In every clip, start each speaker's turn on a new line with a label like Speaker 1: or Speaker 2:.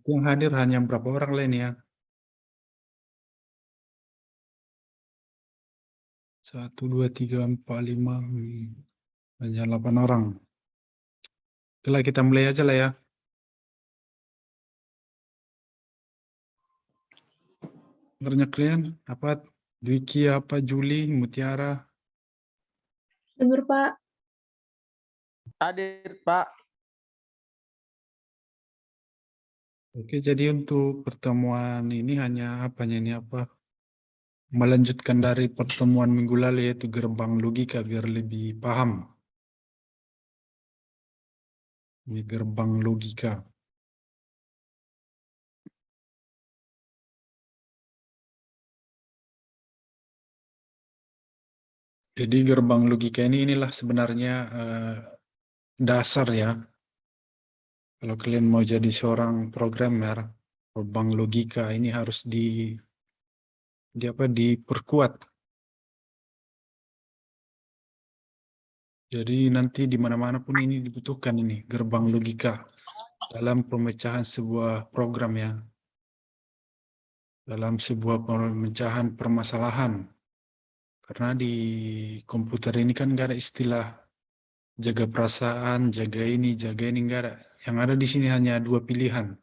Speaker 1: Yang hadir hanya berapa orang lain ya? 1, 2, 3, 4, 5, hanya 8 orang. Setelah kita mulai aja lah ya. Kabarnya kalian apa? Dwiki apa? Juli, Mutiara.
Speaker 2: Dengar, Pak.
Speaker 3: Hadir, Pak.
Speaker 1: Oke, jadi untuk pertemuan ini hanya apanya ini apa? Melanjutkan dari pertemuan minggu lalu yaitu gerbang logika biar lebih paham. Ini gerbang logika. Jadi gerbang logika inilah sebenarnya dasar ya. Kalau kalian mau jadi seorang programmer, gerbang logika ini harus diperkuat. Jadi nanti di mana-mana pun ini dibutuhkan ini gerbang logika dalam pemecahan sebuah program ya. Dalam sebuah pemecahan permasalahan. Karena di komputer ini kan nggak ada istilah jaga perasaan, jaga ini, nggak ada. Yang ada di sini hanya dua pilihan.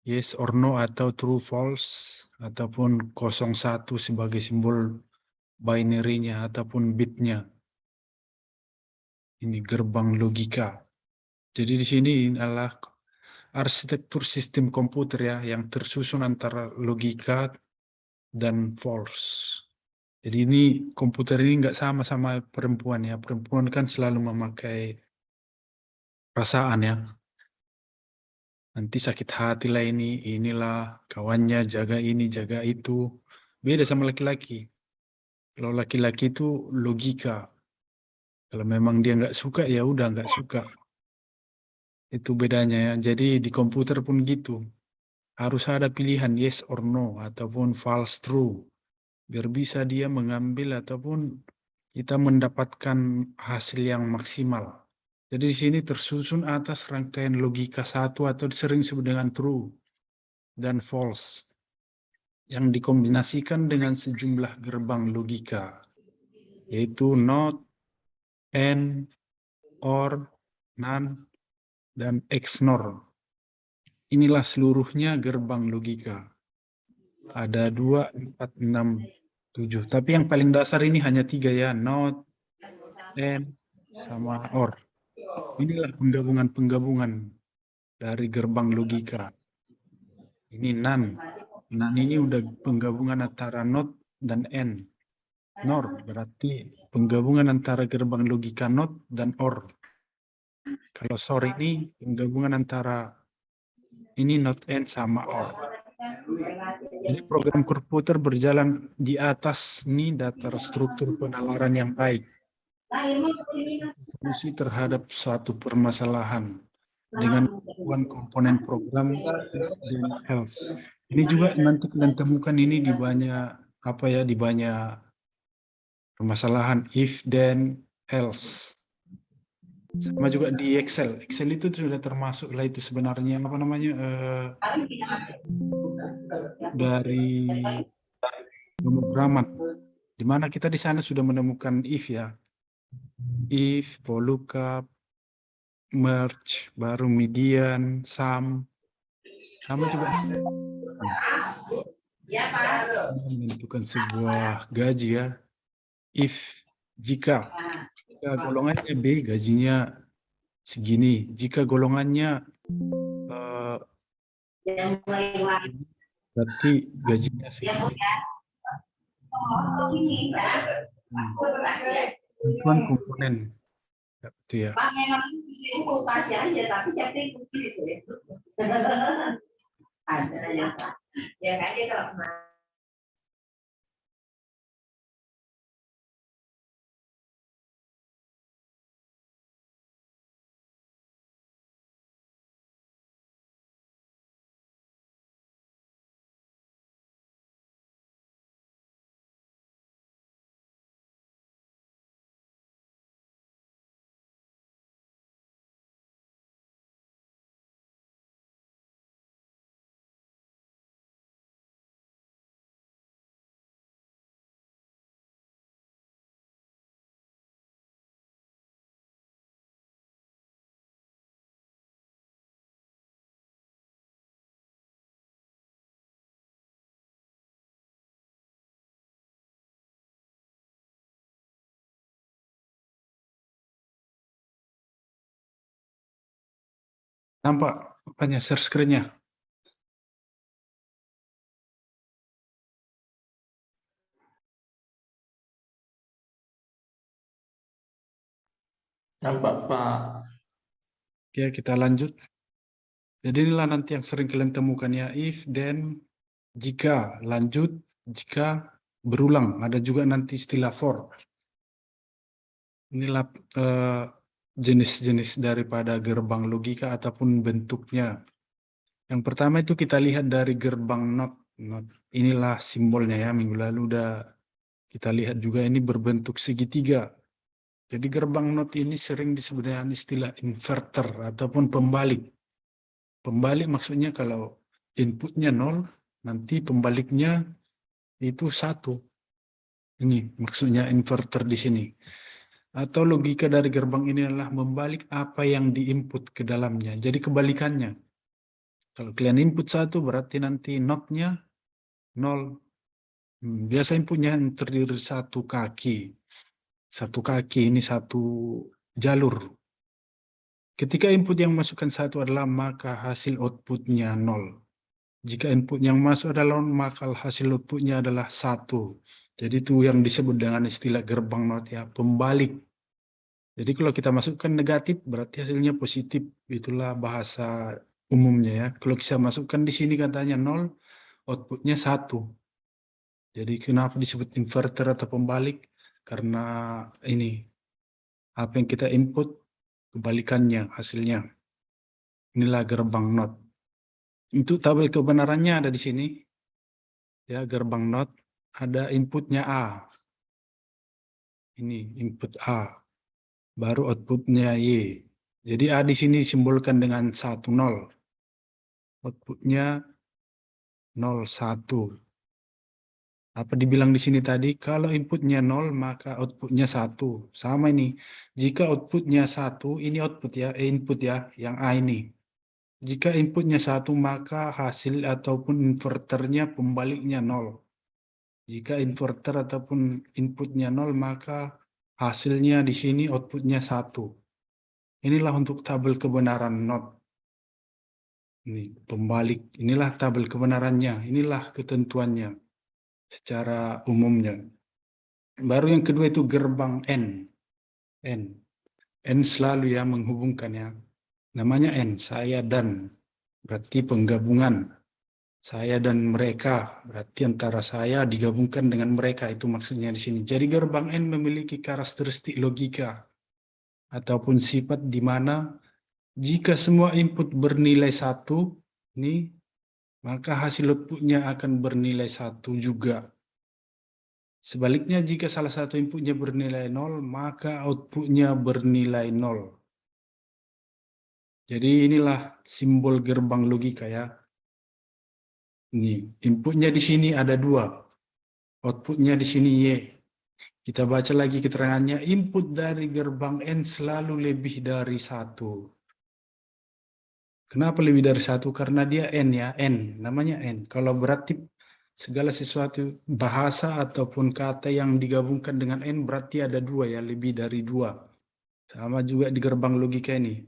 Speaker 1: Yes or no atau true false ataupun 01 sebagai simbol binary-nya ataupun bit-nya. Ini gerbang logika. Jadi di sini adalah arsitektur sistem komputer ya yang tersusun antara logika dan false. Jadi ini komputer ini nggak sama perempuan ya. Perempuan kan selalu memakai perasaan ya. Nanti sakit hati lah inilah kawannya jaga ini, jaga itu. Beda sama laki-laki. Kalau laki-laki itu logika. Kalau memang dia nggak suka ya udah nggak suka. Itu bedanya ya. Jadi di komputer pun gitu. Harus ada pilihan yes or no ataupun false true. Biar bisa dia mengambil ataupun kita mendapatkan hasil yang maksimal. Jadi di sini tersusun atas rangkaian logika satu atau sering disebut dengan true dan false yang dikombinasikan dengan sejumlah gerbang logika, yaitu not, and, or, none, dan XNOR. Inilah seluruhnya gerbang logika. Ada 2, 4, 6, 7. Tapi yang paling dasar ini hanya 3 ya, not, and, sama or. Inilah penggabungan-penggabungan dari gerbang logika. Ini none. None ini udah penggabungan antara not dan and. NOR berarti penggabungan antara gerbang logika not dan or. Kalau SOR ini penggabungan antara ini not and sama or. Jadi program komputer berjalan di atas ini datar struktur penalaran yang baik. Solusi terhadap suatu permasalahan dengan komponen program dan else. Ini juga nanti kalian temukan ini di banyak di banyak permasalahan if then else. Sama juga di Excel. Excel itu sudah termasuk lah itu sebenarnya dari pemrograman. Di mana kita di sana sudah menemukan if ya. If, for lookup, merge, baru median, sum. Sama juga menentukan sebuah gaji ya. If, jika golongannya B, gajinya segini. Jika golongannya berarti gajinya segini. Tentuan komponen itu ya. Nampak apanya, share screen-nya?
Speaker 3: Nampak, Pak.
Speaker 1: Oke, kita lanjut. Jadi inilah nanti yang sering kalian temukan ya, if, then, jika, lanjut, jika, berulang. Ada juga nanti istilah for. Inilah jenis-jenis daripada gerbang logika ataupun bentuknya. Yang pertama itu kita lihat dari gerbang not. Inilah simbolnya ya, minggu lalu udah kita lihat juga ini berbentuk segitiga. Jadi gerbang not ini sering disebut dengan istilah inverter ataupun pembalik. Pembalik maksudnya kalau inputnya 0, nanti pembaliknya itu 1. Ini maksudnya inverter di sini. Atau logika dari gerbang ini adalah membalik apa yang diinput ke dalamnya. Jadi kebalikannya. Kalau kalian input 1 berarti nanti notnya 0. Biasa inputnya terdiri satu kaki. Satu kaki ini satu jalur. Ketika input yang masukkan 1 adalah maka hasil outputnya 0. Jika input yang masuk adalah 0, maka hasil outputnya adalah 1. Jadi itu yang disebut dengan istilah gerbang not ya, pembalik. Jadi kalau kita masukkan negatif berarti hasilnya positif. Itulah bahasa umumnya ya. Kalau kita masukkan di sini katanya 0, outputnya 1. Jadi kenapa disebut inverter atau pembalik? Karena ini apa yang kita input kebalikannya hasilnya. Inilah gerbang not. Untuk tabel kebenarannya ada di sini. Ya, gerbang not ada inputnya A. Ini input A. Baru outputnya Y. Jadi A di sini disimbolkan dengan 1, 0. Outputnya 0, 1. Apa dibilang di sini tadi? Kalau inputnya 0, maka outputnya 1. Sama ini. Jika outputnya 1, ini output ya, input ya, yang A ini. Jika inputnya 1, maka hasil ataupun inverternya pembaliknya 0. Jika inverter ataupun inputnya 0, maka hasilnya di sini outputnya 1. Inilah untuk tabel kebenaran not. Ini pembalik. Inilah tabel kebenarannya. Inilah ketentuannya secara umumnya. Baru yang kedua itu gerbang N. N selalu ya menghubungkan ya. Namanya N, saya dan. Berarti penggabungan. Saya dan mereka. Berarti antara saya digabungkan dengan mereka. Itu maksudnya di sini. Jadi gerbang N memiliki karakteristik logika ataupun sifat di mana jika semua input bernilai 1, ini, maka hasil outputnya akan bernilai 1 juga. Sebaliknya, jika salah satu inputnya bernilai 0, maka outputnya bernilai 0. Jadi inilah simbol gerbang logika ya. Ini, inputnya di sini ada 2. Outputnya di sini Y. Kita baca lagi keterangannya, input dari gerbang N selalu lebih dari 1. Kenapa lebih dari 1? Karena dia N ya, N, namanya N. Kalau berarti segala sesuatu bahasa ataupun kata yang digabungkan dengan N berarti ada 2 ya, lebih dari 2. Sama juga di gerbang logika ini,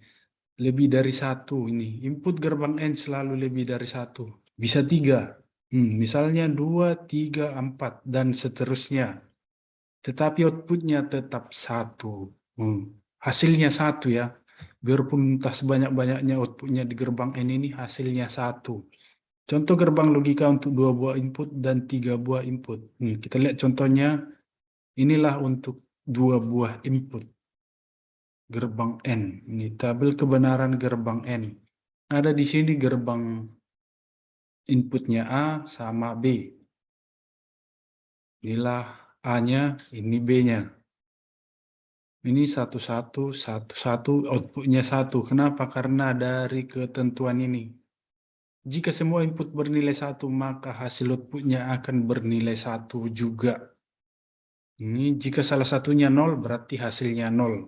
Speaker 1: lebih dari 1 ini. Input gerbang N selalu lebih dari 1. Bisa 3, misalnya 2, 3, 4, dan seterusnya. Tetapi outputnya tetap 1. Hasilnya 1 ya. Biarpun entah sebanyak-banyaknya outputnya di gerbang N ini hasilnya 1. Contoh gerbang logika untuk 2 buah input dan 3 buah input. Kita lihat contohnya. Inilah untuk 2 buah input. Gerbang N. Ini tabel kebenaran gerbang N. Ada di sini gerbang inputnya A sama B. Inilah A-nya, ini B-nya. Ini 1, 1, 1, 1, outputnya 1. Kenapa? Karena dari ketentuan ini. Jika semua input bernilai 1, maka hasil outputnya akan bernilai 1 juga. Ini jika salah satunya 0, berarti hasilnya 0.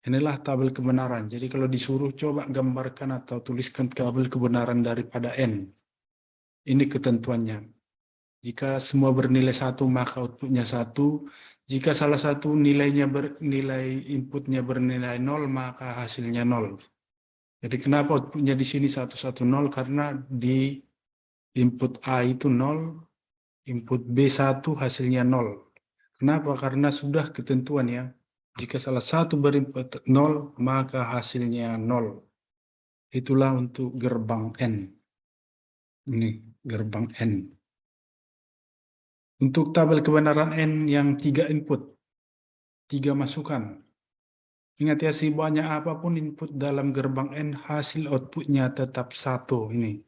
Speaker 1: Inilah tabel kebenaran. Jadi kalau disuruh coba gambarkan atau tuliskan tabel kebenaran daripada N. Ini ketentuannya. Jika semua bernilai 1, maka outputnya 1. Jika salah satu nilai inputnya bernilai 0, maka hasilnya 0. Jadi kenapa outputnya di sini 110? Karena di input A itu 0, input B1 hasilnya 0. Kenapa? Karena sudah ketentuan ya. Jika salah satu berinput 0, maka hasilnya 0. Itulah untuk gerbang N. Ini gerbang N. Untuk tabel kebenaran N yang 3 input, 3 masukan. Ingat ya, sebanyak apapun input dalam gerbang N, hasil outputnya tetap 1. Ini.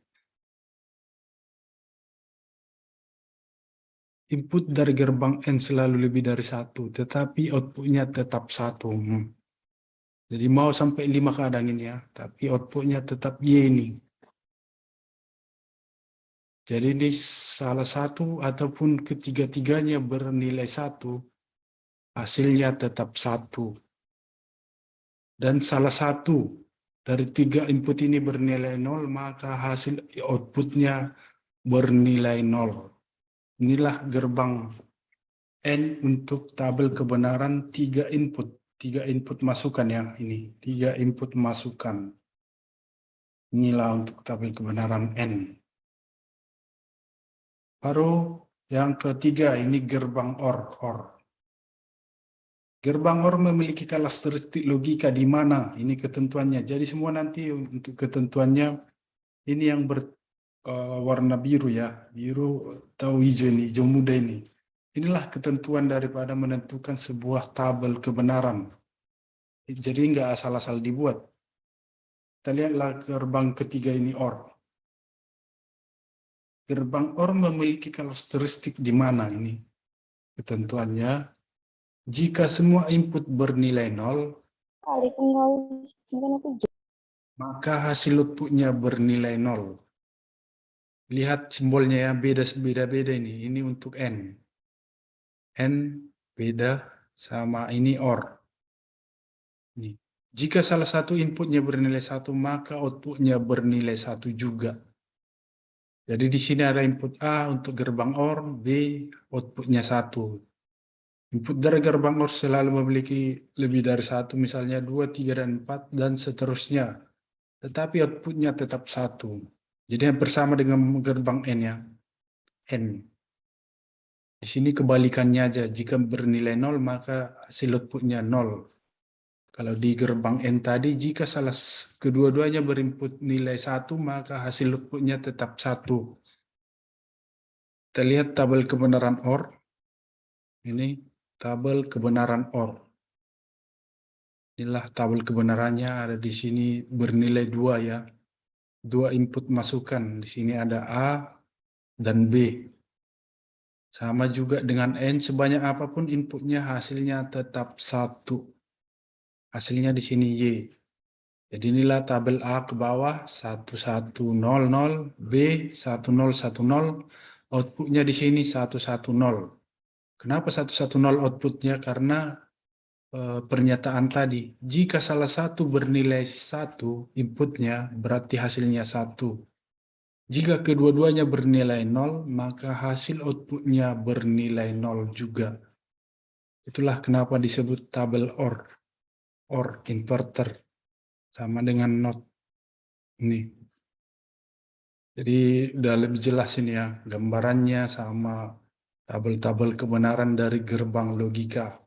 Speaker 1: Input dari gerbang N selalu lebih dari 1, tetapi outputnya tetap 1. Jadi mau sampai 5 kadang ini ya, tapi outputnya tetap Y ini. Jadi ini salah satu ataupun ketiga-tiganya bernilai 1, hasilnya tetap 1. Dan salah satu dari 3 input ini bernilai 0, maka hasil outputnya bernilai 0. Inilah gerbang N untuk tabel kebenaran 3 input. 3 input masukan ya, ini. 3 input masukan. Inilah untuk tabel kebenaran N. Baru yang ketiga, ini gerbang OR. Gerbang OR memiliki karakteristik logika di mana ini ketentuannya. Jadi semua nanti untuk ketentuannya ini yang berwarna biru ya, biru atau hijau ini, hijau muda ini. Inilah ketentuan daripada menentukan sebuah tabel kebenaran. Jadi nggak asal-asal dibuat. Kita lihatlah gerbang ketiga ini OR. Gerbang OR memiliki karakteristik di mana ini ketentuannya. Jika semua input bernilai 0, maka hasil outputnya bernilai 0. Lihat simbolnya ya, beda-beda ini. Ini untuk N. N beda sama ini OR. Nih. Jika salah satu inputnya bernilai 1, maka outputnya bernilai 1 juga. Jadi di sini ada input A untuk gerbang OR, B outputnya 1. Input dari gerbang OR selalu memiliki lebih dari 1, misalnya 2, 3, dan 4, dan seterusnya. Tetapi outputnya tetap 1. Jadi bersama dengan gerbang N ya. N. Di sini kebalikannya aja. Jika bernilai 0, maka hasil outputnya 0. Kalau di gerbang N tadi, jika salah kedua-duanya berinput nilai 1, maka hasil outputnya tetap 1. Kita lihat tabel kebenaran OR. Ini tabel kebenaran OR. Inilah tabel kebenarannya, ada di sini bernilai 2 ya. 2 input masukan. Di sini ada A dan B. Sama juga dengan N, sebanyak apapun inputnya hasilnya tetap 1. Hasilnya di sini Y. Jadi inilah tabel A ke bawah 1100, B 1010, outputnya di sini 110. Kenapa 110 outputnya? Karena pernyataan tadi, jika salah satu bernilai 1 inputnya, berarti hasilnya 1. Jika kedua-duanya bernilai 0, maka hasil outputnya bernilai 0 juga. Itulah kenapa disebut tabel OR inverter. Sama dengan NOT. Ini. Jadi udah lebih jelas ini ya, gambarannya sama tabel-tabel kebenaran dari gerbang logika.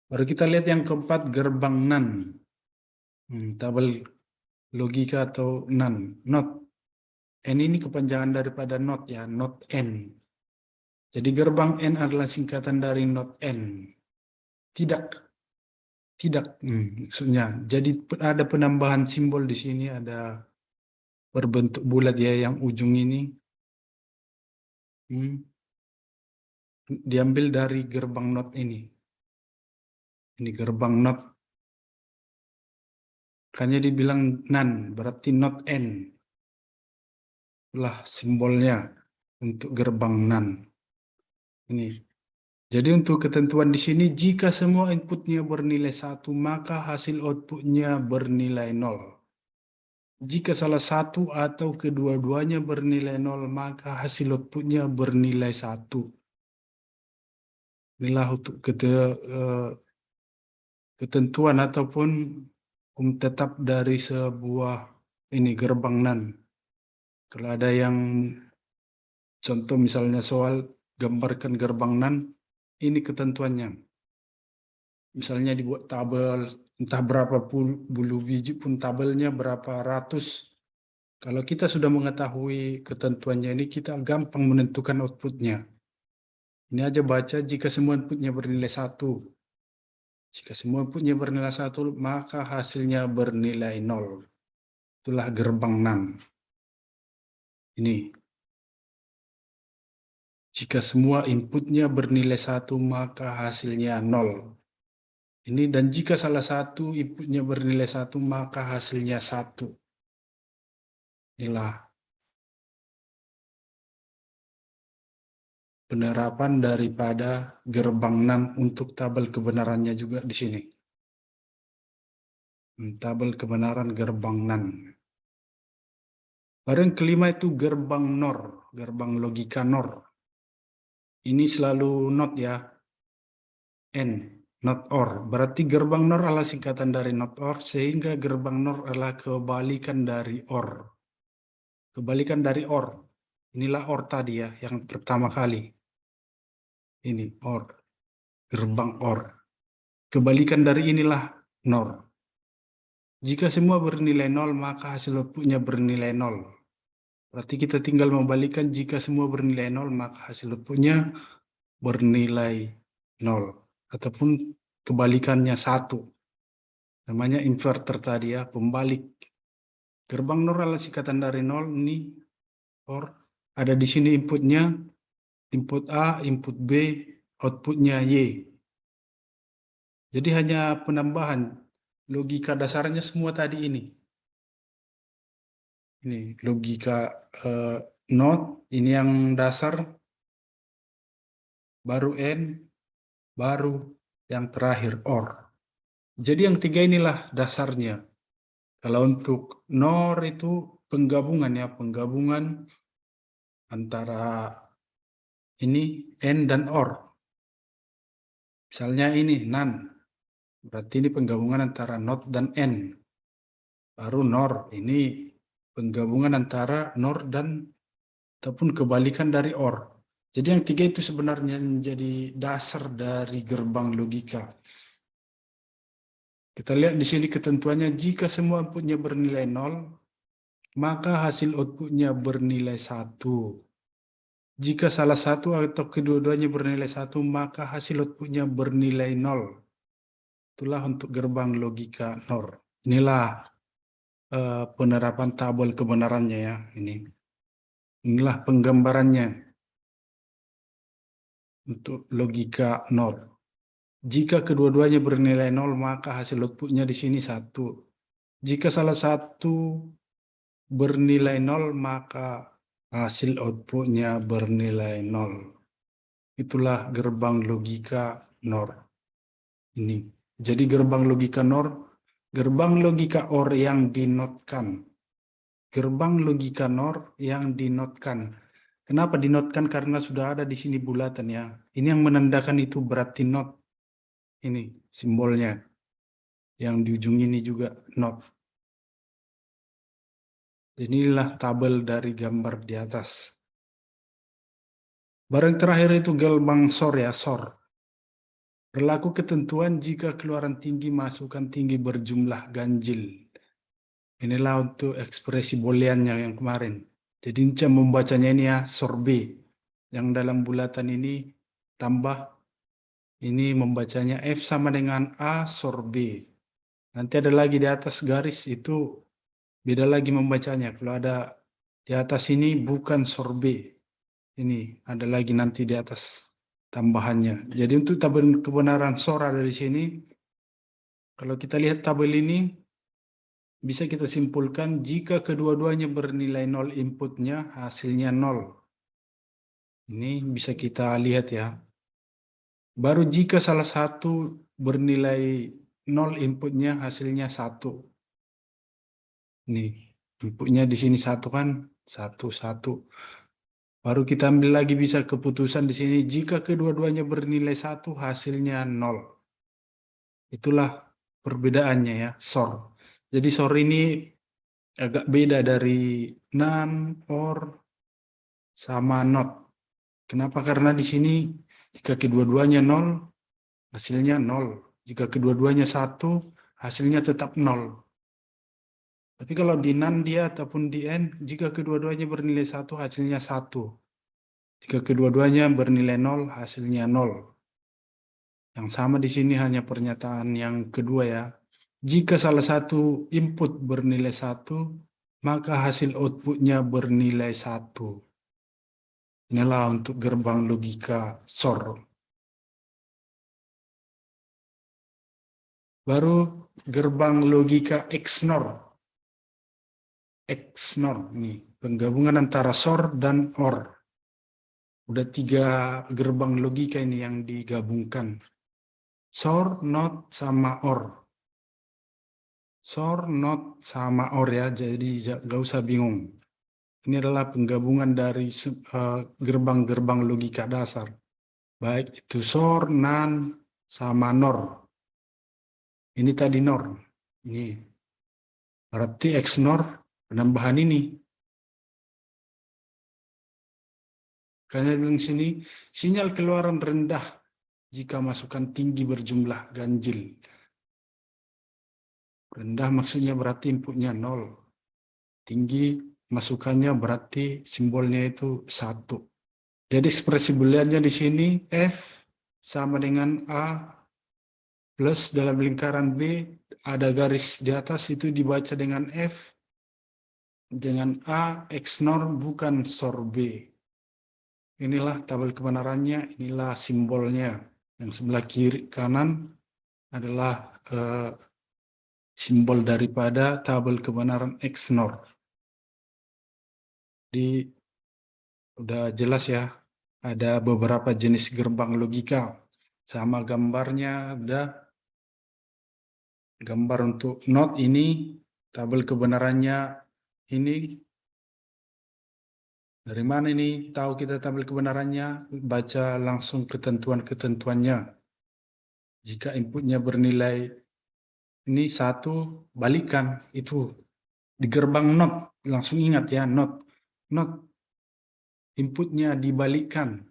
Speaker 1: Baru kita lihat yang keempat, gerbang NaN. Tabel logika atau NaN. NOT. N ini kepanjangan daripada NOT ya, NOT N. Jadi gerbang N adalah singkatan dari NOT N. Tidak, maksudnya. Jadi ada penambahan simbol di sini, ada berbentuk bulat ya yang ujung ini. Diambil dari gerbang NOT ini. Ini gerbang NOT. Makanya dibilang NaN, berarti NOT N. Itulah simbolnya untuk gerbang NaN. Ini. Jadi untuk ketentuan di sini, jika semua inputnya bernilai 1, maka hasil outputnya bernilai 0. Jika salah satu atau kedua-duanya bernilai 0, maka hasil outputnya bernilai 1. Inilah untuk ketentuan ataupun tetap dari sebuah Ini gerbang NAND. Kalau ada yang contoh misalnya soal gambarkan gerbang NAND, ini ketentuannya. Misalnya dibuat tabel, entah berapa bulu biji pun tabelnya berapa ratus. Kalau kita sudah mengetahui ketentuannya ini, kita gampang menentukan outputnya. Ini aja baca jika semua inputnya bernilai 1. Jika semua inputnya bernilai 1, maka hasilnya bernilai 0. Itulah gerbang NAND. Ini. Jika semua inputnya bernilai 1, maka hasilnya 0. Ini dan jika salah satu inputnya bernilai 1, maka hasilnya 1. Inilah penerapan daripada gerbang NAND untuk tabel kebenarannya juga di sini. Tabel kebenaran gerbang NAND. Baru yang kelima itu gerbang NOR, gerbang logika NOR. Ini selalu not ya, N, not OR. Berarti gerbang NOR adalah singkatan dari not OR, sehingga gerbang NOR adalah kebalikan dari OR. Kebalikan dari OR. Inilah OR tadi ya, yang pertama kali. Ini OR, gerbang OR. Kebalikan dari inilah NOR. Jika semua bernilai 0, maka hasil outputnya bernilai 0. Berarti kita tinggal membalikkan jika semua bernilai 0, maka hasil outputnya bernilai 0. Ataupun kebalikannya 1. Namanya inverter tadi ya, pembalik. Gerbang NOR adalah singkatan dari 0, ini OR. Ada di sini inputnya, input A, input B, outputnya Y. Jadi hanya penambahan logika dasarnya semua tadi ini. Ini logika not, ini yang dasar, baru N, baru yang terakhir OR. Jadi yang tiga inilah dasarnya. Kalau untuk NOR itu penggabungan ya, penggabungan antara ini N dan OR. Misalnya ini NAND, berarti ini penggabungan antara NOT dan N. Baru NOR, ini penggabungan antara NOR dan ataupun kebalikan dari OR. Jadi yang tiga itu sebenarnya menjadi dasar dari gerbang logika. Kita lihat di sini ketentuannya, jika semua inputnya bernilai 0, maka hasil outputnya bernilai 1. Jika salah satu atau kedua-duanya bernilai 1, maka hasil outputnya bernilai 0. Itulah untuk gerbang logika NOR. Inilah penerapan tabel kebenarannya ya. Inilah penggambarannya untuk logika NOR. Jika kedua-duanya bernilai 0, maka hasil outputnya di sini 1. Jika salah satu bernilai 0, maka hasil outputnya bernilai 0. Itulah gerbang logika NOR. Ini. Jadi gerbang logika NOR, gerbang logika OR yang dinotkan. Gerbang logika NOR yang dinotkan. Kenapa dinotkan? Karena sudah ada di sini bulatan ya. Ini yang menandakan itu berarti not. Ini simbolnya. Yang di ujung ini juga not. Inilah tabel dari gambar di atas. Barang terakhir itu gerbang SOR ya, SOR. Berlaku ketentuan jika keluaran tinggi masukan tinggi berjumlah ganjil. Inilah untuk ekspresi booleannya yang kemarin. Jadi cara membacanya ini ya, SOR B. Yang dalam bulatan ini tambah, ini membacanya F sama dengan A SOR B. Nanti ada lagi di atas garis itu beda lagi membacanya. Kalau ada di atas ini bukan SOR B. Ini ada lagi nanti di atas tambahannya. Jadi untuk tabel kebenaran SOR ada di sini. Kalau kita lihat tabel ini, bisa kita simpulkan jika kedua-duanya bernilai 0 inputnya, hasilnya 0. Ini bisa kita lihat ya. Baru jika salah satu bernilai 0 inputnya, hasilnya 1. Nih, inputnya di sini 1 kan, 1, 1. Baru kita ambil lagi bisa keputusan di sini, jika kedua-duanya bernilai 1, hasilnya 0. Itulah perbedaannya ya, SOR. Jadi SOR ini agak beda dari NaN, OR, sama NOT. Kenapa? Karena di sini jika kedua-duanya 0, hasilnya 0. Jika kedua-duanya 1, hasilnya tetap 0. Tapi kalau di NaN dia ataupun di N, jika kedua-duanya bernilai 1, hasilnya 1. Jika kedua-duanya bernilai 0, hasilnya 0. Yang sama di sini hanya pernyataan yang kedua ya. Jika salah satu input bernilai 1, maka hasil outputnya bernilai 1. Inilah untuk gerbang logika SOR. Baru gerbang logika XNOR. XNOR ini penggabungan antara SOR dan OR. Udah 3 gerbang logika ini yang digabungkan. SOR, NOT, sama OR. SOR, NOT, sama OR ya, jadi gak usah bingung. Ini adalah penggabungan dari gerbang-gerbang logika dasar. Baik itu SOR, NaN, sama NOR. Ini tadi NOR. Ini. Berarti XNOR penambahan ini. Karena bilang sini, sinyal keluaran rendah jika masukan tinggi berjumlah ganjil. Rendah maksudnya berarti inputnya 0. Tinggi masukannya berarti simbolnya itu 1. Jadi ekspresi booleannya di sini F sama dengan A plus dalam lingkaran B ada garis di atas itu dibaca dengan F dengan A XNOR bukan SOR B. Inilah tabel kebenarannya, inilah simbolnya. Yang sebelah kiri kanan adalah simbol daripada tabel kebenaran XNOR. Jadi udah jelas ya, ada beberapa jenis gerbang logika. Sama gambarnya ada gambar untuk NOT ini, tabel kebenarannya ini. Dari mana ini tahu kita tabel kebenarannya? Baca langsung ketentuan-ketentuannya. Jika inputnya bernilai ini 1, balikan. Itu di gerbang NOT. Langsung ingat ya, NOT. NOT inputnya dibalikkan.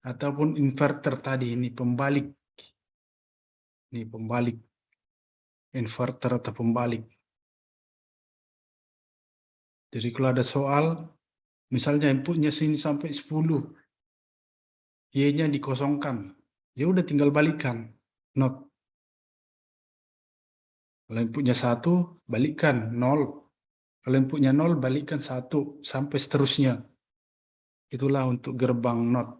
Speaker 1: Ataupun inverter tadi, ini pembalik. Ini pembalik. Inverter atau pembalik. Jadi kalau ada soal, misalnya inputnya sini sampai 10. Y-nya dikosongkan. Ya udah tinggal balikan. NOT. Kalau inputnya 1, balikkan 0. Kalau inputnya 0, balikkan 1. Sampai seterusnya. Itulah untuk gerbang NOT.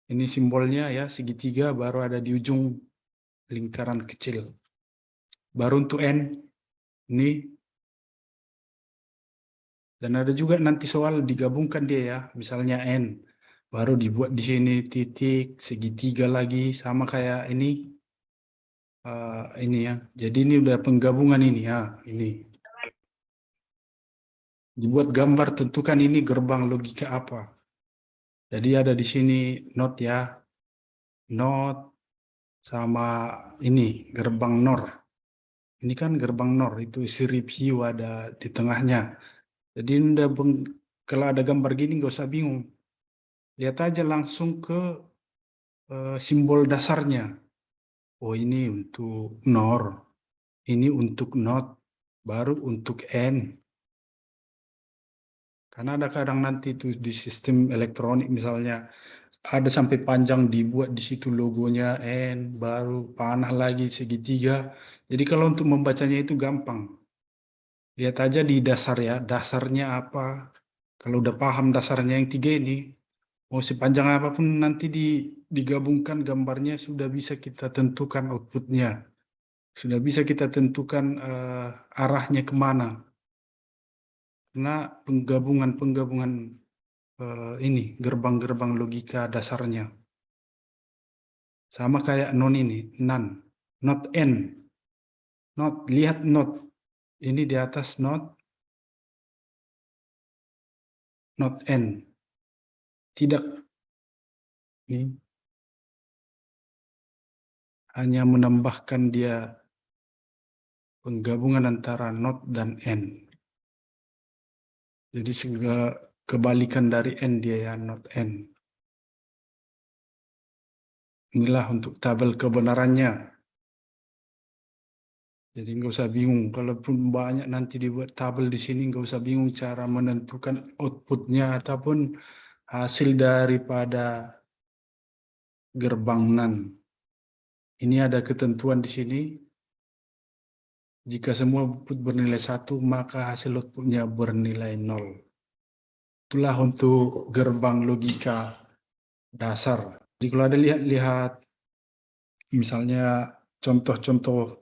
Speaker 1: Ini simbolnya ya, segitiga baru ada di ujung lingkaran kecil. Baru untuk N, ini. Dan ada juga nanti soal digabungkan dia ya, misalnya N. Baru dibuat di sini titik, segitiga lagi, sama kayak ini. Ini ya, jadi ini udah penggabungan ini ya, ini. Dibuat gambar, tentukan ini gerbang logika apa. Jadi ada di sini NOT ya, NOT sama ini gerbang NOR. Ini kan gerbang NOR, itu sirip hiu ada di tengahnya. Jadi kalau ada gambar gini nggak usah bingung. Lihat aja langsung ke simbol dasarnya. Oh ini untuk NOR, ini untuk NOT, baru untuk N. Karena ada kadang nanti itu di sistem elektronik misalnya ada sampai panjang dibuat di situ logonya N, baru panah lagi segitiga. Jadi kalau untuk membacanya itu gampang. Lihat aja di dasar ya, dasarnya apa. Kalau udah paham dasarnya yang 3 ini, mau sepanjang apapun nanti digabungkan gambarnya sudah bisa kita tentukan outputnya. Sudah bisa kita tentukan arahnya kemana. Karena penggabungan ini, gerbang-gerbang logika dasarnya. Sama kayak non ini, NaN, not N. Not, lihat not. Ini di atas not N. Tidak. Ini hanya menambahkan dia penggabungan antara not dan and. Jadi segala kebalikan dari and dia ya, not and. Inilah untuk tabel kebenarannya. Jadi nggak usah bingung, kalaupun banyak nanti dibuat tabel di sini, nggak usah bingung cara menentukan outputnya ataupun hasil daripada gerbang NAND. Ini ada ketentuan di sini. Jika semua output bernilai 1, maka hasil outputnya bernilai 0. Itulah untuk gerbang logika dasar. Jadi kalau ada lihat misalnya contoh-contoh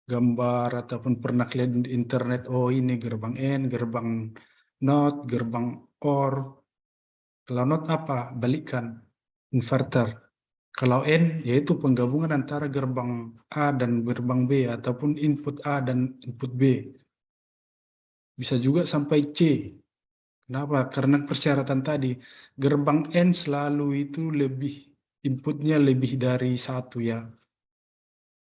Speaker 1: gambar ataupun pernah lihat di internet, oh ini gerbang N, gerbang NOT, gerbang OR. Kalau NOT apa? Balikkan, inverter. Kalau N, yaitu penggabungan antara gerbang A dan gerbang B, ataupun input A dan input B. Bisa juga sampai C. Kenapa? Karena persyaratan tadi, gerbang N selalu itu inputnya lebih dari 1 ya.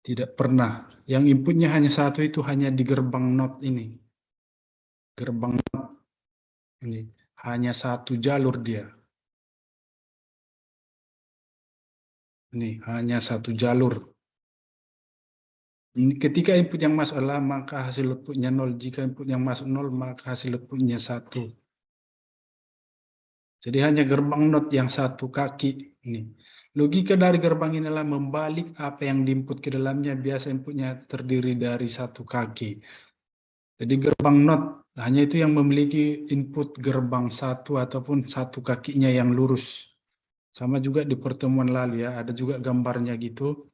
Speaker 1: Tidak pernah. Yang inputnya hanya 1 itu hanya di gerbang NOT ini. Gerbang NOT ini. Hanya 1 jalur dia. Ini hanya 1 jalur. Ketika input yang masuk adalah, maka hasil outputnya 0. Jika input yang masuk 0, maka hasil outputnya 1. Jadi hanya gerbang NOT yang 1 kaki. Ini. Logika dari gerbang inilah membalik apa yang diinput ke dalamnya. Biasa inputnya terdiri dari 1 kaki. Jadi gerbang NOT hanya itu yang memiliki input gerbang 1 ataupun 1 kakinya yang lurus. Sama juga di pertemuan lalu ya, ada juga gambarnya gitu.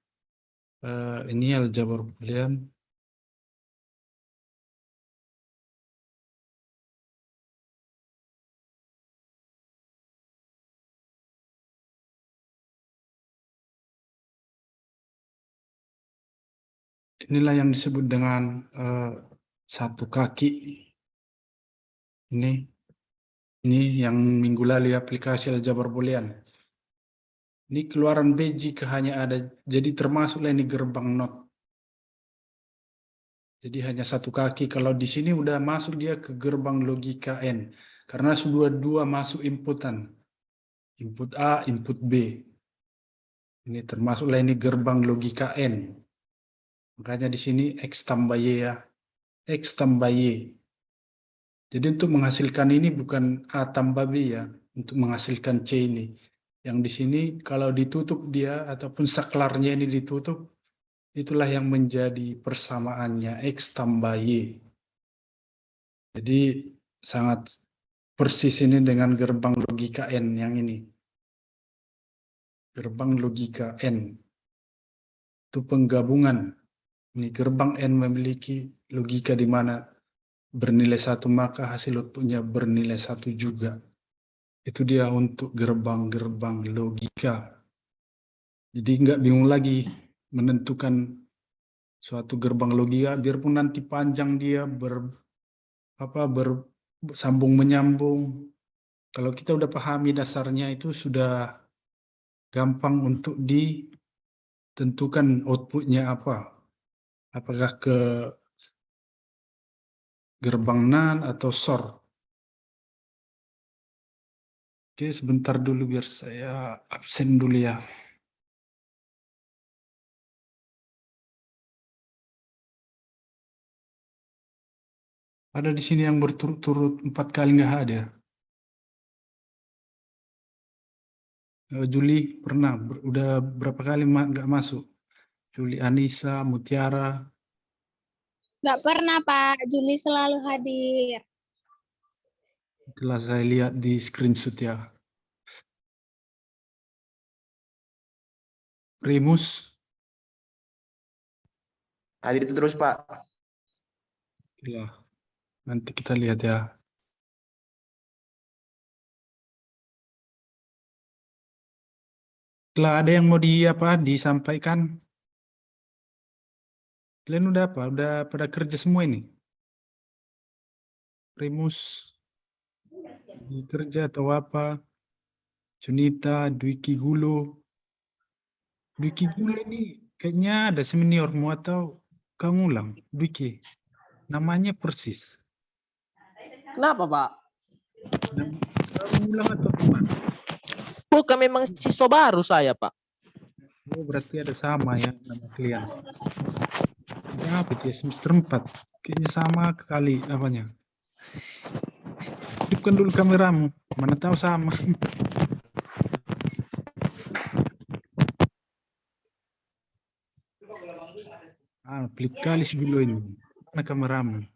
Speaker 1: Ini aljabar boolean. Inilah yang disebut dengan 1 kaki. Ini yang minggu lalu aplikasi aljabar boolean. Ini keluaran B jika hanya ada, jadi termasuklah ini gerbang NOT. Jadi hanya 1 kaki. Kalau di sini udah masuk dia ke gerbang logika N. Karena sudah 2 masuk inputan. Input A, input B. Ini termasuklah ini gerbang logika N. Makanya di sini X tambah Y ya. X tambah Y. Jadi untuk menghasilkan ini bukan A tambah B ya. Untuk menghasilkan C ini. Yang di sini kalau ditutup dia ataupun saklarnya ini ditutup, itulah yang menjadi persamaannya X tambah Y. Jadi sangat persis ini dengan gerbang logika N yang ini. Gerbang logika N. Itu penggabungan. Ini gerbang N memiliki logika di mana bernilai 1 maka hasil outputnya bernilai 1 juga. Itu dia untuk gerbang-gerbang logika. Jadi nggak bingung lagi menentukan suatu gerbang logika, biarpun nanti panjang dia bersambung menyambung. Kalau kita udah pahami dasarnya itu sudah gampang untuk ditentukan outputnya apa. Apakah ke gerbang NAND atau SOR. Oke, sebentar dulu biar saya absen dulu ya. Ada di sini yang berturut-turut 4 kali nggak hadir. Juli pernah, udah berapa kali nggak masuk? Juli, Anissa, Mutiara.
Speaker 3: Nggak pernah, Pak. Juli selalu hadir.
Speaker 1: Setelah saya lihat di screenshot ya. Primus.
Speaker 4: Hadir terus, Pak.
Speaker 1: Ya, nanti kita lihat ya. Setelah ada yang mau disampaikan? Kalian udah apa? Udah pada kerja semua ini? Primus. Kerja atau apa? Junita, Dwiki Gulo. Dwiki Gulo ini kayaknya ada seniormu atau kau ngulang, Dwiki. Namanya persis.
Speaker 5: Kenapa, Pak?
Speaker 1: Kau ngulang atau gimana?
Speaker 5: Bukan, memang siswa baru saya, Pak.
Speaker 1: Oh, berarti ada sama ya nama kalian. Ya, apa itu ya, semester 4. Kayaknya sama kali apanya. Hidupkan dulu kameramu. Mana tahu sama. Pelit kali si Bilo ini. Mana kameramu?
Speaker 6: Nanti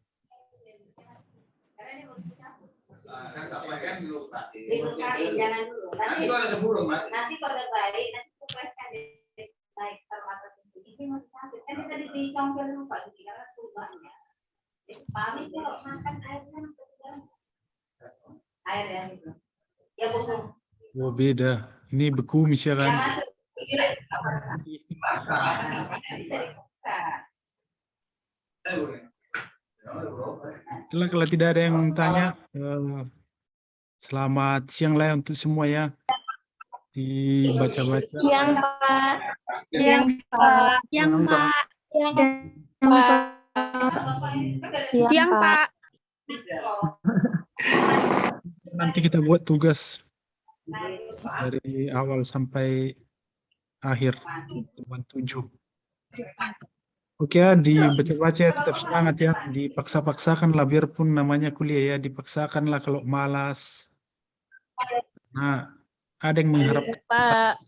Speaker 6: kalau udah baik, nanti putuskan baik terbatas ini masih sakit. Kan tadi dicongkel lupa karena tubuhnya. Paling kalau makan airnya air yang itu. Ya beku.
Speaker 1: Oh, beda. Ini beku
Speaker 6: Ya
Speaker 1: misalkan.
Speaker 6: masuk.
Speaker 1: Kalau tidak ada yang tanya, selamat siang lah untuk semua ya. Dibaca-baca.
Speaker 2: Siang, Pak.
Speaker 3: Siang, Pak. Siang, Pak. Siang, Pak.
Speaker 1: Nanti kita buat tugas dari awal sampai akhir. Teman 7. Oke ya, dibaca-baca ya, tetap semangat ya. Dipaksa-paksakan lah, biarpun namanya kuliah ya, dipaksakan lah kalau malas. Nah, ada yang mengharapkan
Speaker 3: Pak.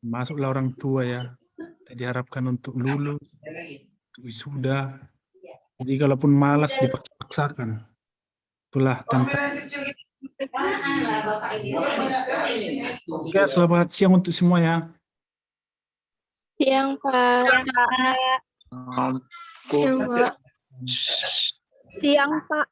Speaker 1: masuklah orang tua ya. Kita diharapkan untuk lulus, untuk wisuda. Jadi kalaupun malas dipaksa-paksakan. Itulah tantangan. Oke, selamat siang untuk semua ya.
Speaker 2: Siang, Pak.
Speaker 3: Siang, Pak. Siang, Pak.